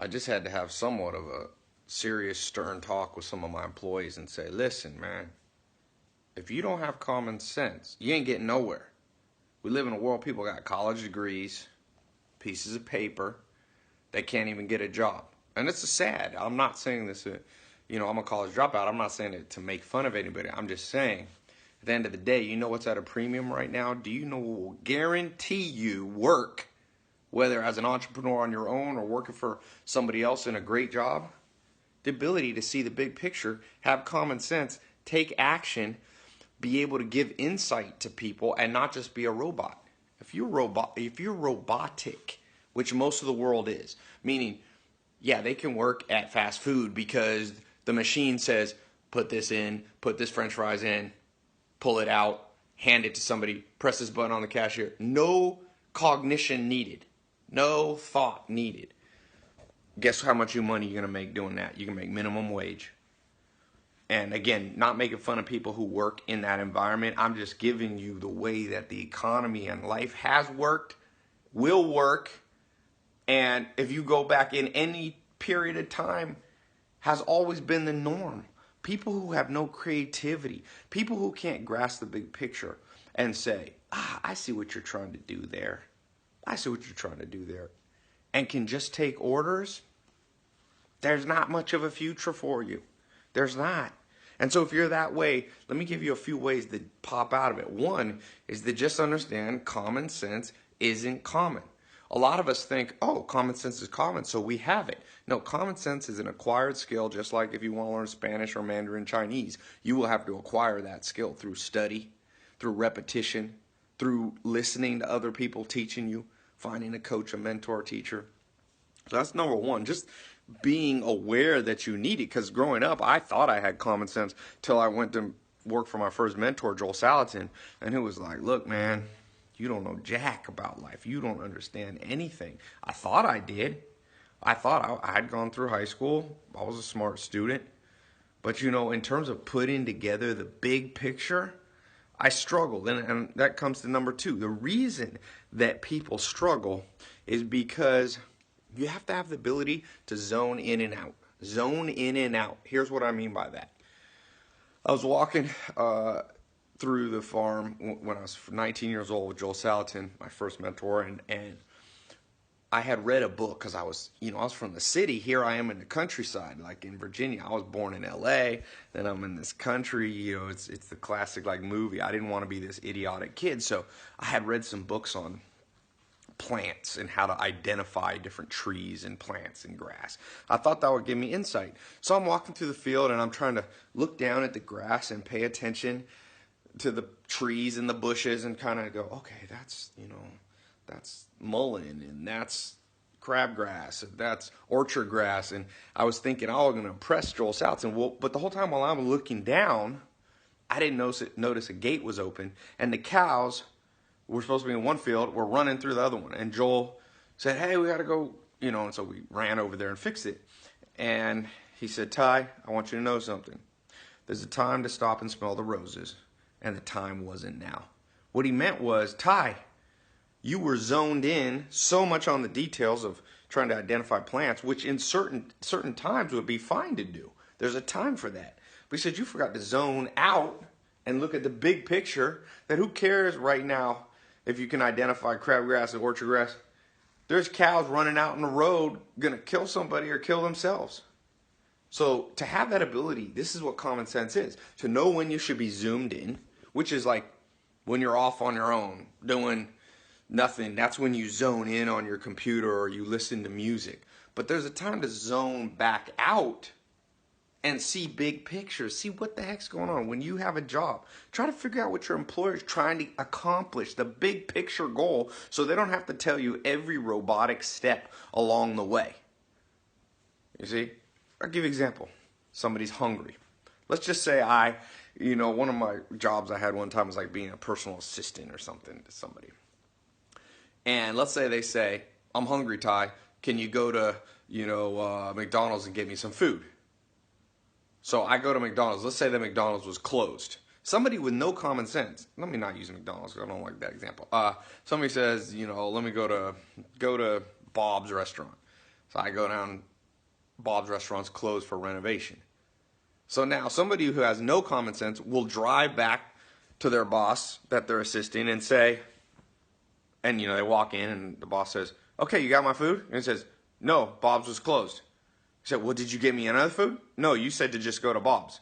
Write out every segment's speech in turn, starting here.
I just had to have somewhat of a serious, stern talk with some of my employees and say, listen, man, if you don't have common sense, you ain't getting nowhere. We live in a world people got college degrees, pieces of paper, they can't even get a job. And it's sad. I'm not saying this, I'm a college dropout. I'm not saying it to make fun of anybody. I'm just saying, at the end of the day, you know what's at a premium right now? Do you know what will guarantee you work, whether as an entrepreneur on your own or working for somebody else in a great job? The ability to see the big picture, have common sense, take action, be able to give insight to people, and not just be a robot. If you're robotic, which most of the world is, meaning, yeah, they can work at fast food because the machine says, put this in, put this french fries in, pull it out, hand it to somebody, press this button on the cashier. No cognition needed. No thought needed. Guess how much money you're going to make doing that? You can make minimum wage. And again, not making fun of people who work in that environment. I'm just giving you the way that the economy and life has worked, will work, and if you go back in any period of time, has always been the norm. People who have no creativity, people who can't grasp the big picture and say, I see what you're trying to do there. I see what you're trying to do there. And can just take orders, there's not much of a future for you. There's not. And so if you're that way, let me give you a few ways that pop out of it. One is to just understand common sense isn't common. A lot of us think, oh, common sense is common, so we have it. No, common sense is an acquired skill, just like if you want to learn Spanish or Mandarin Chinese. You will have to acquire that skill through study, through repetition, through listening to other people teaching you, finding a coach, a mentor, teacher. So that's number one, just being aware that you need it. Because growing up, I thought I had common sense till I went to work for my first mentor, Joel Salatin, and he was like, look, man, you don't know jack about life. You don't understand anything. I thought I did. I thought I had gone through high school. I was a smart student. But, in terms of putting together the big picture, I struggled. And that comes to number two. The reason that people struggle is because you have to have the ability to zone in and out. Zone in and out. Here's what I mean by that. I was walking through the farm when I was 19 years old with Joel Salatin, my first mentor, and I had read a book because I was from the city. Here I am in the countryside, like in Virginia. I was born in L.A., then I'm in this country. It's the classic movie. I didn't want to be this idiotic kid, so I had read some books on plants and how to identify different trees and plants and grass. I thought that would give me insight. So I'm walking through the field and I'm trying to look down at the grass and pay attention to the trees and the bushes and kind of go, okay, that's mullein and that's crabgrass and that's orchard grass. And I was thinking, oh, I'm going to impress Joel Salatin. Well, but the whole time while I'm looking down, I didn't notice a gate was open and the cows were supposed to be in one field, were running through the other one. And Joel said, hey, we got to go, and so we ran over there and fixed it. And he said, Ty, I want you to know something. There's a time to stop and smell the roses, and the time wasn't now. What he meant was, Ty, you were zoned in so much on the details of trying to identify plants, which in certain times would be fine to do. There's a time for that. But he said, you forgot to zone out and look at the big picture, that who cares right now if you can identify crabgrass and orchard grass. There's cows running out in the road going to kill somebody or kill themselves. So to have that ability, this is what common sense is. To know when you should be zoomed in, which is like when you're off on your own doing nothing. That's when you zone in on your computer or you listen to music. But there's a time to zone back out and see big pictures. See what the heck's going on. When you have a job, try to figure out what your employer is trying to accomplish, the big picture goal, so they don't have to tell you every robotic step along the way. You see? I'll give you an example. Somebody's hungry. Let's just say one of my jobs I had one time was like being a personal assistant or something to somebody. And let's say they say, I'm hungry, Ty. Can you go to, McDonald's and get me some food? So I go to McDonald's. Let's say that McDonald's was closed. Somebody with no common sense. Let me not use McDonald's because I don't like that example. Somebody says, let me go to Bob's restaurant. So I go down Bob's Restaurant's closed for renovation. So now somebody who has no common sense will drive back to their boss that they're assisting and say, and they walk in and the boss says, "Okay, you got my food?" And he says, "No, Bob's was closed." He said, "Well, did you get me another food?" "No, you said to just go to Bob's."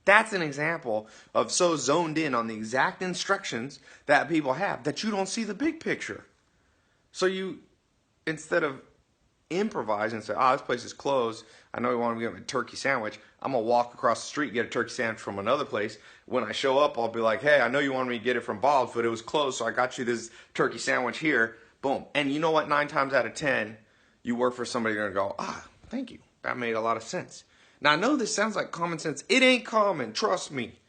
That's an example of so zoned in on the exact instructions that people have that you don't see the big picture. So you, instead of improvise and say, this place is closed. I know you want to get me a turkey sandwich. I'm going to walk across the street and get a turkey sandwich from another place. When I show up, I'll be like, "Hey, I know you wanted me to get it from Bob's, but it was closed, so I got you this turkey sandwich here." Boom. And you know what? 9 times out of 10, you work for somebody going to go, "Thank you. That made a lot of sense." Now, I know this sounds like common sense. It ain't common. Trust me.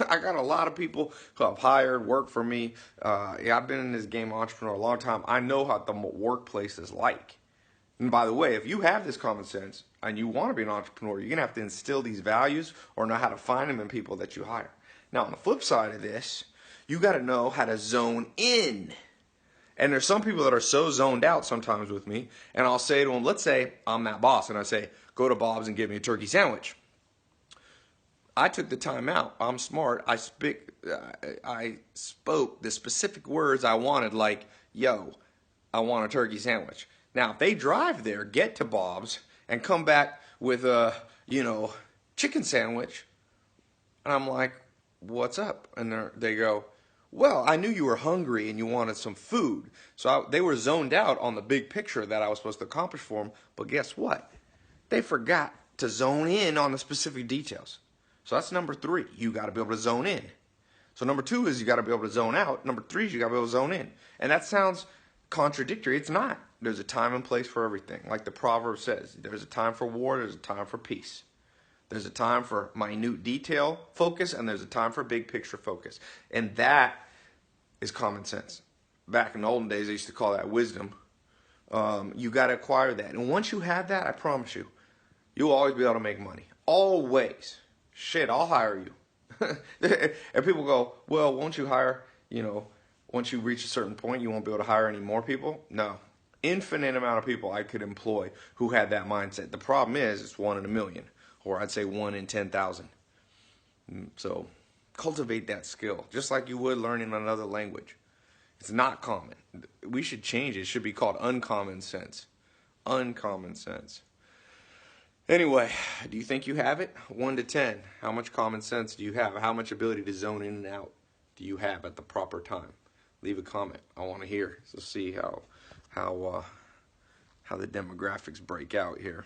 I got a lot of people who I've hired work for me. I've been in this game entrepreneur a long time. I know how the workplace is like. And by the way, if you have this common sense and you want to be an entrepreneur, you're going to have to instill these values or know how to find them in people that you hire. Now, on the flip side of this, you got to know how to zone in. And there's some people that are so zoned out sometimes with me, and I'll say to them, let's say I'm that boss, and I say, "Go to Bob's and get me a turkey sandwich." I took the time out. I'm smart. I spoke the specific words I wanted, like, "Yo, I want a turkey sandwich." Now, if they drive there, get to Bob's, and come back with a, chicken sandwich, and I'm like, "What's up?" And they go, "Well, I knew you were hungry and you wanted some food." So they were zoned out on the big picture that I was supposed to accomplish for them. But guess what? They forgot to zone in on the specific details. So that's number 3. You got to be able to zone in. So number 2 is you got to be able to zone out. Number 3 is you got to be able to zone in. And that sounds contradictory. It's not. There's a time and place for everything. Like the proverb says, there's a time for war, there's a time for peace. There's a time for minute detail focus, and there's a time for big picture focus. And that is common sense. Back in the olden days, they used to call that wisdom. You got to acquire that. And once you have that, I promise you, you'll always be able to make money. Always. Shit, I'll hire you. And people go, "Well, won't you hire, once you reach a certain point, you won't be able to hire any more people?" No. Infinite amount of people I could employ who had that mindset. The problem is it's 1 in a million, or I'd say 1 in 10,000. So cultivate that skill, just like you would learning another language. It's not common. We should change it. It should be called uncommon sense. Uncommon sense. Anyway, do you think you have it? 1 to 10. How much common sense do you have? How much ability to zone in and out do you have at the proper time? Leave a comment. I want to hear. So see how the demographics break out here.